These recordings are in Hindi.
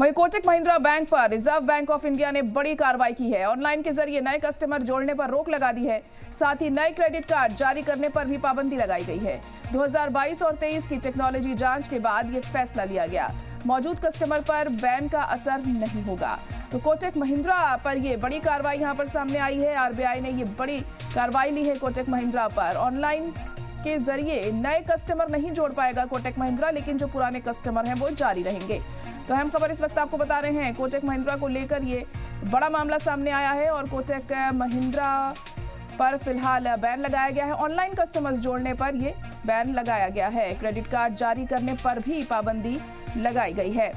वहीं कोटक महिंद्रा बैंक पर रिजर्व बैंक ऑफ इंडिया ने बड़ी कार्रवाई की है। ऑनलाइन के जरिए नए कस्टमर जोड़ने पर रोक लगा दी है। साथ ही नए क्रेडिट कार्ड जारी करने पर भी पाबंदी लगाई गई है। 2022 और 23 की टेक्नोलॉजी जांच के बाद ये फैसला लिया गया। मौजूद कस्टमर पर बैन का असर नहीं होगा। तो कोटक महिंद्रा पर ये बड़ी कार्रवाई यहाँ पर सामने आई है। आरबीआई ने ये बड़ी कार्रवाई ली है कोटक महिंद्रा पर। ऑनलाइन के जरिए नए कस्टमर नहीं जोड़ पाएगा कोटक महिंद्रा, लेकिन जो पुराने कस्टमर हैं वो जारी रहेंगे। तो अहम खबर इस वक्त आपको बता रहे हैं, कोटक महिंद्रा को लेकर ये बड़ा मामला सामने आया है और कोटक महिंद्रा पर फिलहाल बैन लगाया गया है। ऑनलाइन कस्टमर्स जोड़ने पर ये बैन लगाया गया है। क्रेडिट कार्ड जारी करने पर भी पाबंदी लगाई गई है।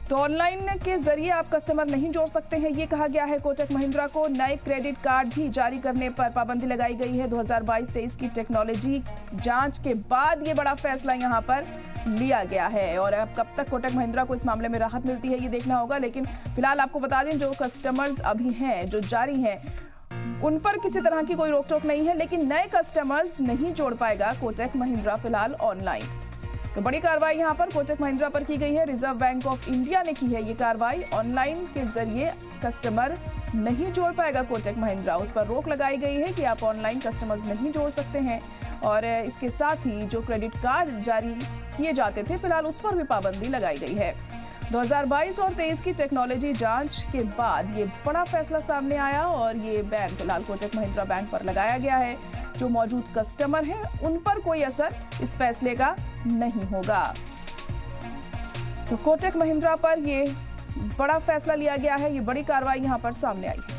तो ऑनलाइन के जरिए आप कस्टमर नहीं जोड़ सकते हैं, ये कहा गया है कोटक महिंद्रा को। नए क्रेडिट कार्ड भी जारी करने पर पाबंदी लगाई गई है। 2022-23 की टेक्नोलॉजी जांच के बाद ये बड़ा फैसला यहाँ पर लिया गया है और अब कब तक कोटक महिंद्रा को इस मामले में राहत मिलती है ये देखना होगा। लेकिन फिलहाल आपको बता दें, जो कस्टमर्स अभी हैं, जो जारी हैं, उन पर किसी तरह की कोई रोक टोक नहीं है, लेकिन नए कस्टमर्स नहीं जोड़ पाएगा कोटक महिंद्रा फिलहाल ऑनलाइन। तो बड़ी कार्रवाई यहाँ पर कोटक महिंद्रा पर की गई है। रिजर्व बैंक ऑफ इंडिया ने की है ये कार्रवाई। ऑनलाइन के जरिए कस्टमर नहीं जोड़ पाएगा कोटक महिंद्रा, उस पर रोक लगाई गई है कि आप ऑनलाइन कस्टमर्स नहीं जोड़ सकते हैं। और इसके साथ ही जो क्रेडिट कार्ड जारी किए जाते थे, फिलहाल उस पर भी पाबंदी लगाई गई है। 2022 और 23 की टेक्नोलॉजी जांच के बाद ये बड़ा फैसला सामने आया और ये बैन फिलहाल कोटक महिंद्रा बैंक पर लगाया गया है। जो मौजूद कस्टमर हैं उन पर कोई असर इस फैसले का नहीं होगा। तो कोटक महिंद्रा पर ये बड़ा फैसला लिया गया है, ये बड़ी कार्रवाई यहाँ पर सामने आई है।